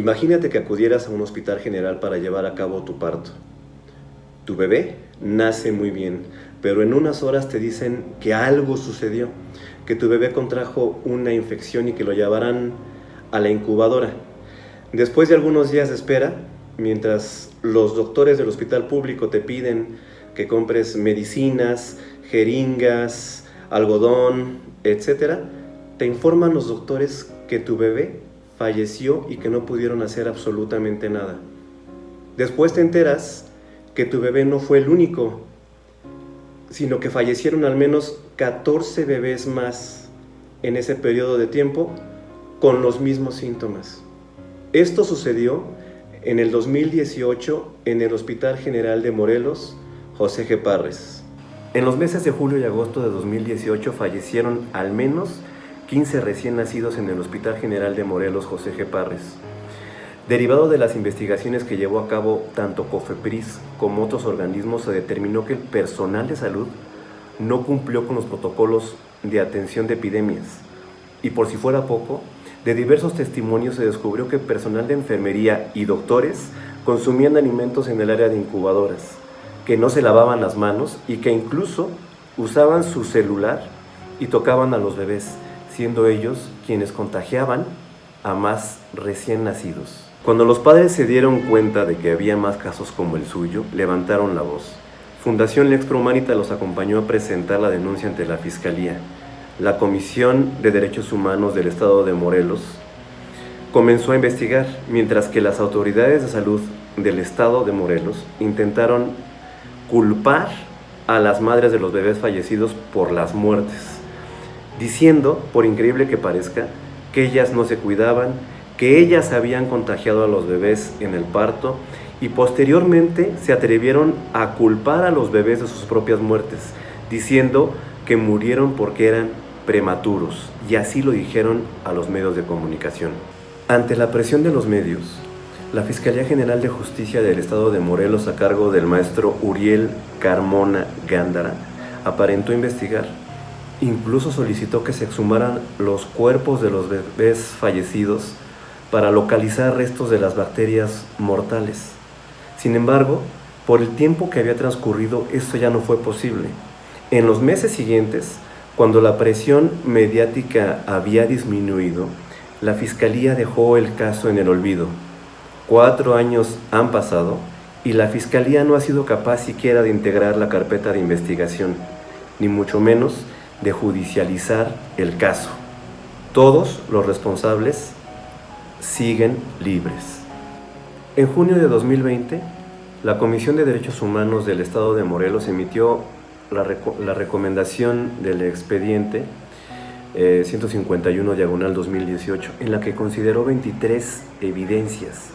Imagínate que acudieras a un hospital general para llevar a cabo tu parto. Tu bebé nace muy bien, pero en unas horas te dicen que algo sucedió, que tu bebé contrajo una infección y que lo llevarán a la incubadora. Después de algunos días de espera, mientras los doctores del hospital público te piden que compres medicinas, jeringas, algodón, etc., te informan los doctores que tu bebé falleció y que no pudieron hacer absolutamente nada. Después te enteras que tu bebé no fue el único, sino que fallecieron al menos 14 bebés más en ese periodo de tiempo con los mismos síntomas. Esto sucedió en el 2018 en el Hospital General de Morelos, José G. Parres. En los meses de julio y agosto de 2018 fallecieron al menos 15 recién nacidos en el Hospital General de Morelos, José G. Parres. Derivado de las investigaciones que llevó a cabo tanto COFEPRIS como otros organismos, se determinó que el personal de salud no cumplió con los protocolos de atención de epidemias. Y por si fuera poco, de diversos testimonios se descubrió que personal de enfermería y doctores consumían alimentos en el área de incubadoras, que no se lavaban las manos y que incluso usaban su celular y tocaban a los bebés, siendo ellos quienes contagiaban a más recién nacidos. Cuando los padres se dieron cuenta de que había más casos como el suyo, levantaron la voz. Fundación Lex Pro Humanita los acompañó a presentar la denuncia ante la Fiscalía. La Comisión de Derechos Humanos del Estado de Morelos comenzó a investigar, mientras que las autoridades de salud del Estado de Morelos intentaron culpar a las madres de los bebés fallecidos por las muertes, diciendo, por increíble que parezca, que ellas no se cuidaban, que ellas habían contagiado a los bebés en el parto y posteriormente se atrevieron a culpar a los bebés de sus propias muertes, diciendo que murieron porque eran prematuros, y así lo dijeron a los medios de comunicación. Ante la presión de los medios, la Fiscalía General de Justicia del Estado de Morelos, a cargo del maestro Uriel Carmona Gándara, aparentó investigar. Incluso solicitó que se exhumaran los cuerpos de los bebés fallecidos para localizar restos de las bacterias mortales. Sin embargo, por el tiempo que había transcurrido, esto ya no fue posible. En los meses siguientes, cuando la presión mediática había disminuido, la Fiscalía dejó el caso en el olvido. 4 años han pasado y la Fiscalía no ha sido capaz siquiera de integrar la carpeta de investigación, ni mucho menos de judicializar el caso. Todos los responsables siguen libres. En junio de 2020, la Comisión de Derechos Humanos del Estado de Morelos emitió la recomendación del expediente 151/2018, en la que consideró 23 evidencias,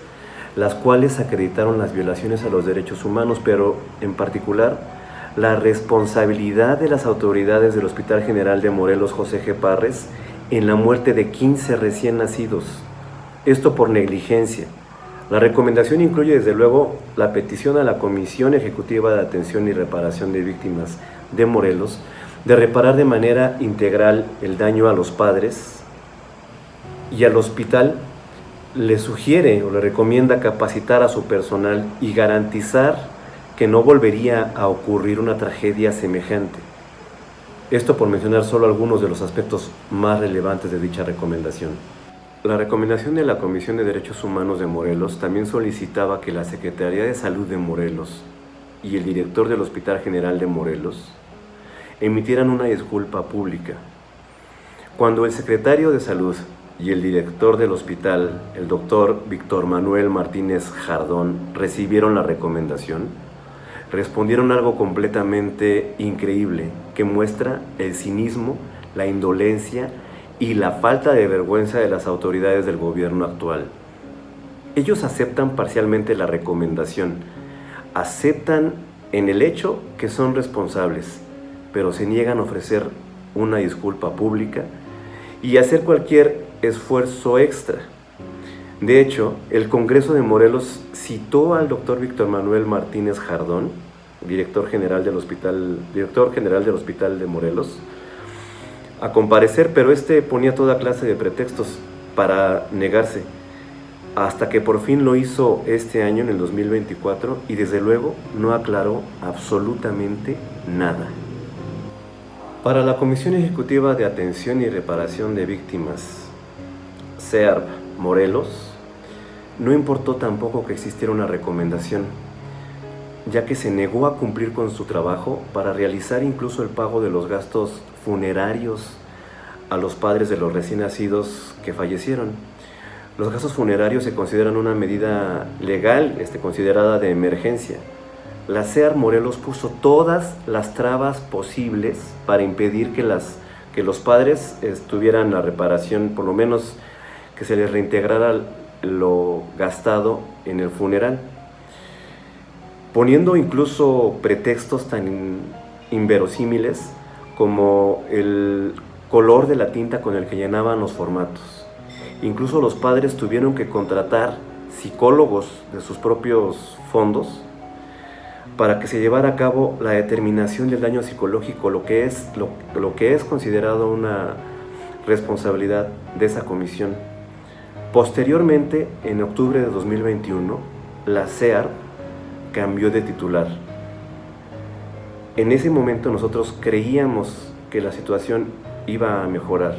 las cuales acreditaron las violaciones a los derechos humanos, pero en particular la responsabilidad de las autoridades del Hospital General de Morelos, José G. Parres, en la muerte de 15 recién nacidos. Esto por negligencia. La recomendación incluye desde luego la petición a la Comisión Ejecutiva de Atención y Reparación de Víctimas de Morelos de reparar de manera integral el daño a los padres, y al hospital le sugiere o le recomienda capacitar a su personal y garantizar que no volvería a ocurrir una tragedia semejante. Esto por mencionar solo algunos de los aspectos más relevantes de dicha recomendación. La recomendación de la Comisión de Derechos Humanos de Morelos también solicitaba que la Secretaría de Salud de Morelos y el director del Hospital General de Morelos emitieran una disculpa pública. Cuando el secretario de Salud y el director del hospital, el doctor Víctor Manuel Martínez Jardón, recibieron la recomendación, respondieron algo completamente increíble que muestra el cinismo, la indolencia y la falta de vergüenza de las autoridades del gobierno actual. Ellos aceptan parcialmente la recomendación, aceptan en el hecho que son responsables, pero se niegan a ofrecer una disculpa pública y hacer cualquier esfuerzo extra. De hecho, el Congreso de Morelos citó al doctor Víctor Manuel Martínez Jardón, director general del Hospital de Morelos, a comparecer, pero ponía toda clase de pretextos para negarse. hasta que por fin lo hizo este año, en el 2024, y desde luego no aclaró absolutamente nada. Para la Comisión Ejecutiva de Atención y Reparación de Víctimas, CEARV Morelos, no importó tampoco que existiera una recomendación, ya que se negó a cumplir con su trabajo para realizar incluso el pago de los gastos funerarios a los padres de los recién nacidos que fallecieron. Los gastos funerarios se consideran una medida legal, considerada de emergencia. La CEARV Morelos puso todas las trabas posibles para impedir que los padres tuvieran la reparación, por lo menos que se les reintegrara lo gastado en el funeral, poniendo incluso pretextos tan inverosímiles como el color de la tinta con el que llenaban los formatos. Incluso los padres tuvieron que contratar psicólogos de sus propios fondos para que se llevara a cabo la determinación del daño psicológico, lo que es considerado una responsabilidad de esa comisión. Posteriormente, en octubre de 2021, la CEARV cambió de titular. En ese momento nosotros creíamos que la situación iba a mejorar.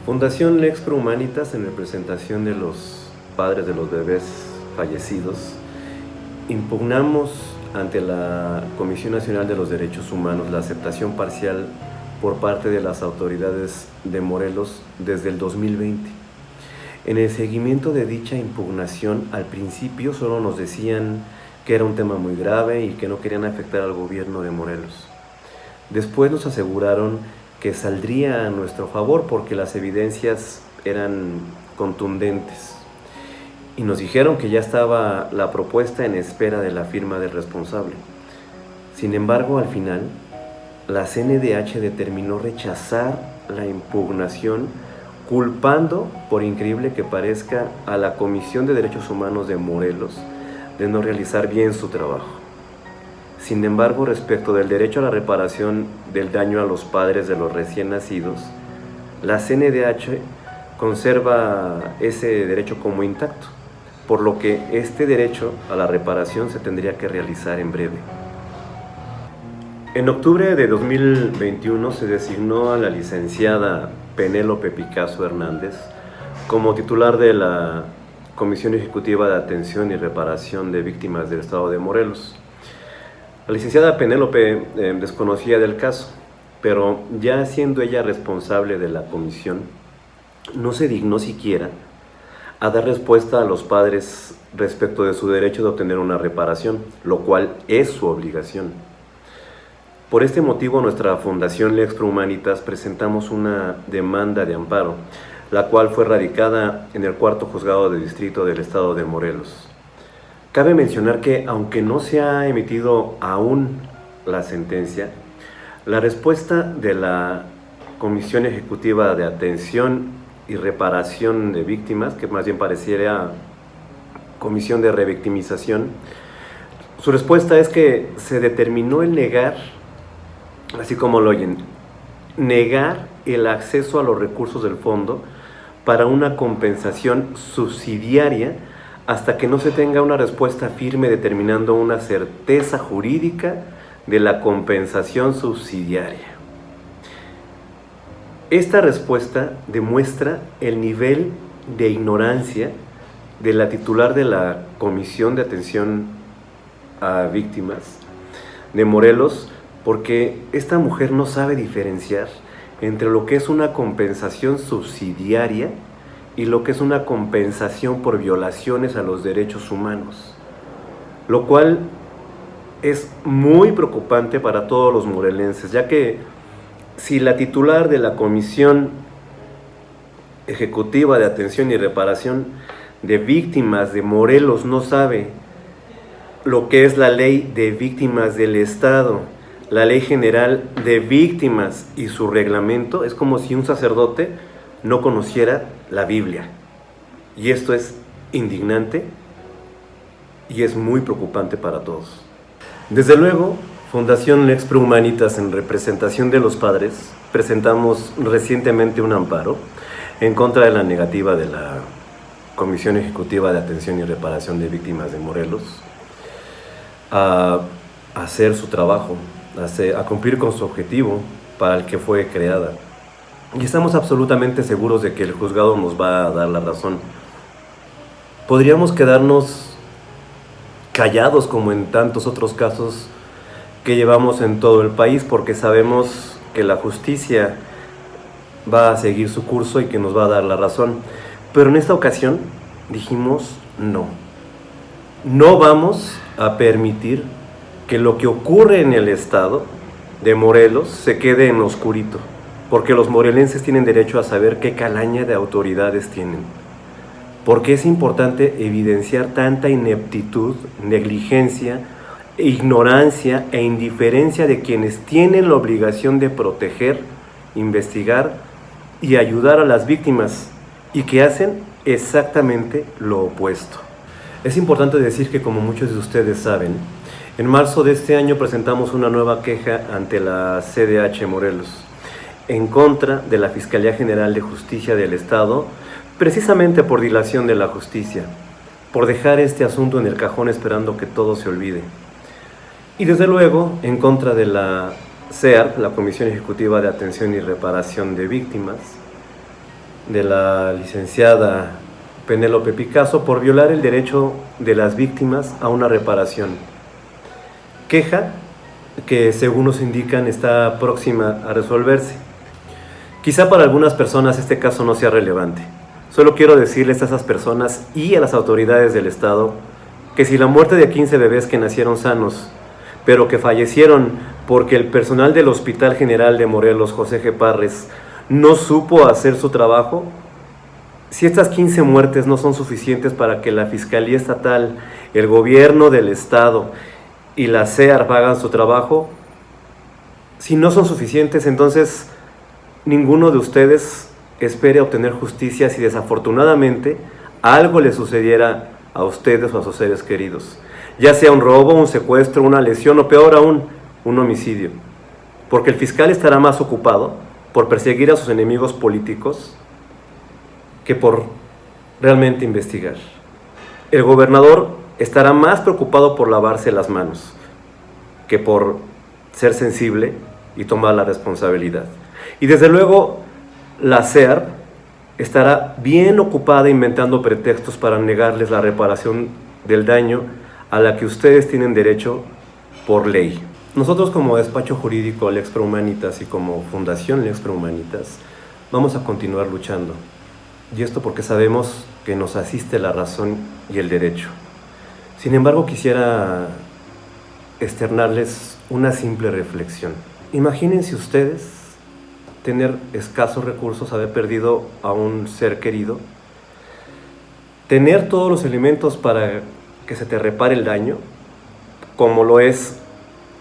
Fundación Lex Pro Humanitas, en representación de los padres de los bebés fallecidos, impugnamos ante la Comisión Nacional de los Derechos Humanos la aceptación parcial por parte de las autoridades de Morelos desde el 2020. En el seguimiento de dicha impugnación, al principio solo nos decían que era un tema muy grave y que no querían afectar al gobierno de Morelos. Después nos aseguraron que saldría a nuestro favor porque las evidencias eran contundentes. Y nos dijeron que ya estaba la propuesta en espera de la firma del responsable. Sin embargo, al final, la CNDH determinó rechazar la impugnación, culpando, por increíble que parezca, a la Comisión de Derechos Humanos de Morelos de no realizar bien su trabajo. Sin embargo, respecto del derecho a la reparación del daño a los padres de los recién nacidos, la CNDH conserva ese derecho como intacto, por lo que este derecho a la reparación se tendría que realizar en breve. En octubre de 2021 se designó a la licenciada Penélope Picasso Hernández como titular de la Comisión Ejecutiva de Atención y Reparación de Víctimas del Estado de Morelos. La licenciada Penélope desconocía del caso, pero ya siendo ella responsable de la comisión, no se dignó siquiera a dar respuesta a los padres respecto de su derecho de obtener una reparación, lo cual es su obligación. Por este motivo, nuestra Fundación Lex Pro Humanitas presentamos una demanda de amparo, la cual fue radicada en el 4º Juzgado de Distrito del Estado de Morelos. Cabe mencionar que, aunque no se ha emitido aún la sentencia, la respuesta de la Comisión Ejecutiva de Atención y Reparación de Víctimas, que más bien pareciera Comisión de Revictimización, su respuesta es que se determinó el negar, así como lo oyen, negar el acceso a los recursos del fondo para una compensación subsidiaria hasta que no se tenga una respuesta firme determinando una certeza jurídica de la compensación subsidiaria. Esta respuesta demuestra el nivel de ignorancia de la titular de la Comisión de Atención a Víctimas de Morelos, porque esta mujer no sabe diferenciar entre lo que es una compensación subsidiaria y lo que es una compensación por violaciones a los derechos humanos, lo cual es muy preocupante para todos los morelenses, ya que si la titular de la Comisión Ejecutiva de Atención y Reparación de Víctimas de Morelos no sabe lo que es la Ley de Víctimas del Estado, la Ley General de Víctimas y su reglamento, es como si un sacerdote no conociera la Biblia. Y esto es indignante y es muy preocupante para todos. Desde luego, Fundación Lex Pro Humanitas, en representación de los padres, presentamos recientemente un amparo en contra de la negativa de la Comisión Ejecutiva de Atención y Reparación de Víctimas de Morelos a hacer su trabajo, a cumplir con su objetivo para el que fue creada. Y estamos absolutamente seguros de que el juzgado nos va a dar la razón. Podríamos quedarnos callados como en tantos otros casos que llevamos en todo el país, porque sabemos que la justicia va a seguir su curso y que nos va a dar la razón. Pero en esta ocasión dijimos no. No vamos a permitir que lo que ocurre en el estado de Morelos se quede en lo oscurito, porque los morelenses tienen derecho a saber qué calaña de autoridades tienen. Porque es importante evidenciar tanta ineptitud, negligencia, ignorancia e indiferencia de quienes tienen la obligación de proteger, investigar y ayudar a las víctimas, y que hacen exactamente lo opuesto. Es importante decir que, como muchos de ustedes saben, en marzo de este año presentamos una nueva queja ante la CDH Morelos en contra de la Fiscalía General de Justicia del Estado, precisamente por dilación de la justicia, por dejar este asunto en el cajón esperando que todo se olvide. Y desde luego en contra de la CEAR, la Comisión Ejecutiva de Atención y Reparación de Víctimas, de la licenciada Penélope Picasso, por violar el derecho de las víctimas a una reparación. Queja que, según nos indican, está próxima a resolverse. Quizá para algunas personas este caso no sea relevante. Solo quiero decirles a esas personas y a las autoridades del Estado que si la muerte de 15 bebés que nacieron sanos, pero que fallecieron porque el personal del Hospital General de Morelos, José G. Parres, no supo hacer su trabajo, si estas 15 muertes no son suficientes para que la Fiscalía Estatal, el gobierno del Estado y la CEAR hagan su trabajo, si no son suficientes, entonces ninguno de ustedes espere obtener justicia si desafortunadamente algo le sucediera a ustedes o a sus seres queridos, ya sea un robo, un secuestro, una lesión o peor aún, un homicidio, porque el fiscal estará más ocupado por perseguir a sus enemigos políticos que por realmente investigar. El gobernador estará más preocupado por lavarse las manos que por ser sensible y tomar la responsabilidad. Y desde luego la CEAR estará bien ocupada inventando pretextos para negarles la reparación del daño a la que ustedes tienen derecho por ley. Nosotros, como despacho jurídico Lex Pro Humanitas y como Fundación Lex Pro Humanitas, vamos a continuar luchando. Y esto porque sabemos que nos asiste la razón y el derecho. Sin embargo, quisiera externarles una simple reflexión. Imagínense ustedes tener escasos recursos, haber perdido a un ser querido, tener todos los elementos para que se te repare el daño, como lo es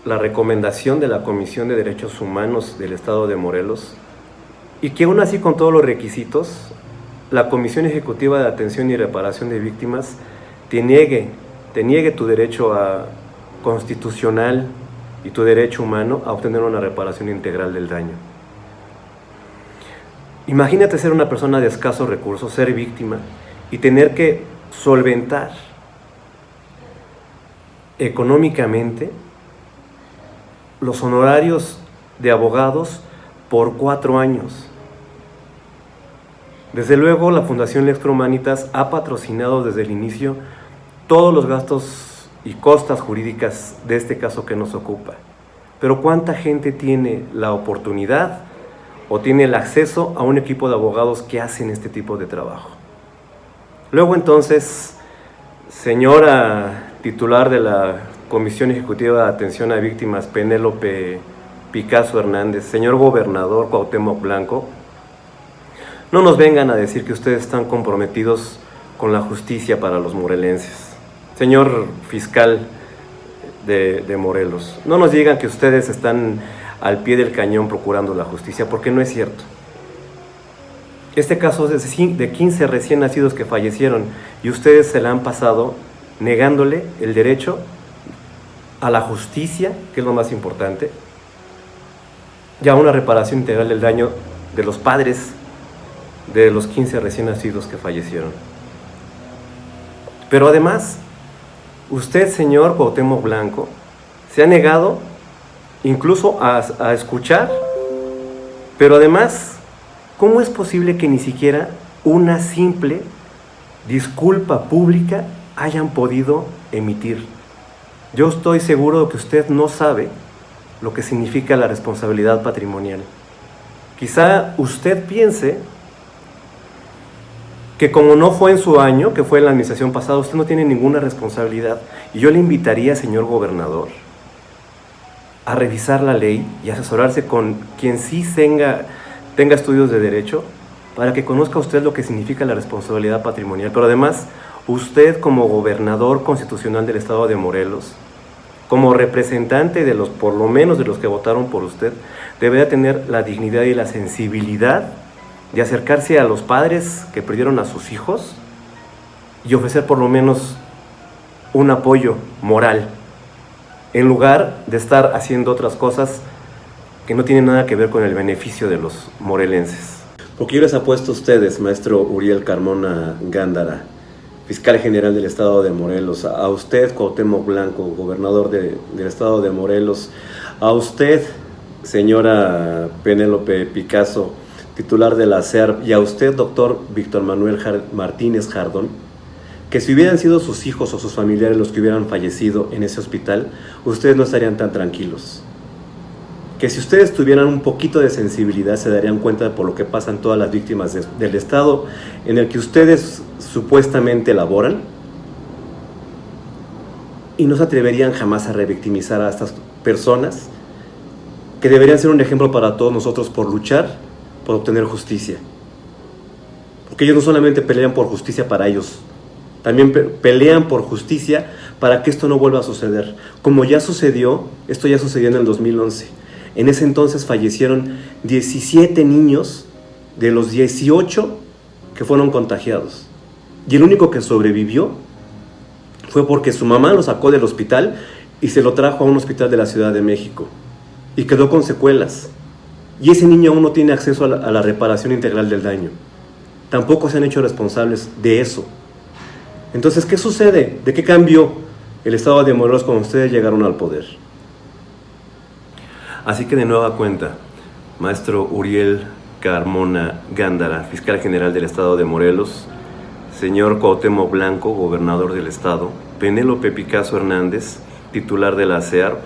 la recomendación de la Comisión de Derechos Humanos del Estado de Morelos, y que aún así, con todos los requisitos, la Comisión Ejecutiva de Atención y Reparación de Víctimas te niegue tu derecho constitucional y tu derecho humano a obtener una reparación integral del daño. Imagínate ser una persona de escasos recursos, ser víctima y tener que solventar económicamente los honorarios de abogados por 4 años. Desde luego, la Fundación Lex Pro Humanitas ha patrocinado desde el inicio todos los gastos y costas jurídicas de este caso que nos ocupa. Pero ¿cuánta gente tiene la oportunidad o tiene el acceso a un equipo de abogados que hacen este tipo de trabajo? Luego, entonces, señora titular de la Comisión Ejecutiva de Atención a Víctimas, Penélope Picasso Hernández, señor gobernador Cuauhtémoc Blanco, no nos vengan a decir que ustedes están comprometidos con la justicia para los morelenses. Señor fiscal de Morelos, no nos digan que ustedes están al pie del cañón procurando la justicia, porque no es cierto. Este caso es de 15 recién nacidos que fallecieron y ustedes se la han pasado negándole el derecho a la justicia, que es lo más importante, y a una reparación integral del daño de los padres de los 15 recién nacidos que fallecieron. Pero además, usted, señor Cuauhtémoc Blanco, se ha negado incluso a escuchar, pero además, ¿cómo es posible que ni siquiera una simple disculpa pública hayan podido emitir? Yo estoy seguro de que usted no sabe lo que significa la responsabilidad patrimonial. Quizá usted piense que como no fue en su año, que fue en la administración pasada, usted no tiene ninguna responsabilidad. Y yo le invitaría, señor gobernador, a revisar la ley y asesorarse con quien sí tenga estudios de derecho, para que conozca usted lo que significa la responsabilidad patrimonial. Pero además, usted como gobernador constitucional del estado de Morelos, como representante de los, por lo menos de los que votaron por usted, debería tener la dignidad y la sensibilidad de acercarse a los padres que perdieron a sus hijos y ofrecer por lo menos un apoyo moral, en lugar de estar haciendo otras cosas que no tienen nada que ver con el beneficio de los morelenses. Porque yo les apuesto a ustedes, maestro Uriel Carmona Gándara, fiscal general del estado de Morelos, a usted, Cuauhtémoc Blanco, gobernador del estado de Morelos, a usted, señora Penélope Picasso, titular de la SERP, y a usted, doctor Víctor Manuel Martínez Jardón, que si hubieran sido sus hijos o sus familiares los que hubieran fallecido en ese hospital, ustedes no estarían tan tranquilos. Que si ustedes tuvieran un poquito de sensibilidad se darían cuenta por lo que pasan todas las víctimas del estado en el que ustedes supuestamente laboran, y no se atreverían jamás a revictimizar a estas personas que deberían ser un ejemplo para todos nosotros por luchar por obtener justicia. Porque ellos no solamente pelean por justicia para ellos, también pelean por justicia para que esto no vuelva a suceder. Como ya sucedió, esto ya sucedió en el 2011. En ese entonces fallecieron 17 niños de los 18 que fueron contagiados. Y el único que sobrevivió fue porque su mamá lo sacó del hospital y se lo trajo a un hospital de la Ciudad de México. Y quedó con secuelas. Y ese niño aún no tiene acceso a la reparación integral del daño. Tampoco se han hecho responsables de eso. Entonces, ¿qué sucede? ¿De qué cambió el estado de Morelos cuando ustedes llegaron al poder? Así que de nueva cuenta, maestro Uriel Carmona Gándara, fiscal general del estado de Morelos, señor Cuauhtémoc Blanco, gobernador del estado, Penélope Picasso Hernández, titular de la SEARP,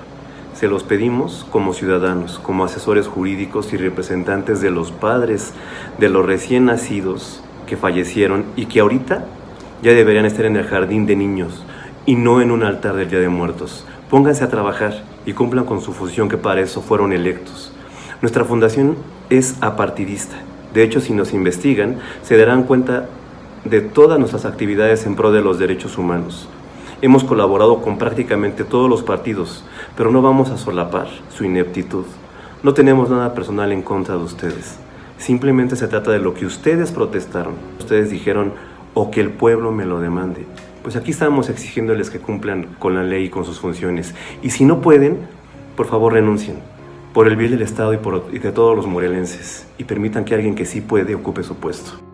se los pedimos como ciudadanos, como asesores jurídicos y representantes de los padres de los recién nacidos que fallecieron y que ahorita ya deberían estar en el jardín de niños y no en un altar del Día de Muertos. Pónganse a trabajar y cumplan con su función, que para eso fueron electos. Nuestra fundación es apartidista. De hecho, si nos investigan, se darán cuenta de todas nuestras actividades en pro de los derechos humanos. Hemos colaborado con prácticamente todos los partidos, pero no vamos a solapar su ineptitud. No tenemos nada personal en contra de ustedes. Simplemente se trata de lo que ustedes protestaron. Ustedes dijeron, o que el pueblo me lo demande. Pues aquí estamos exigiéndoles que cumplan con la ley y con sus funciones. Y si no pueden, por favor renuncien, por el bien del Estado y de todos los morelenses, y permitan que alguien que sí puede ocupe su puesto.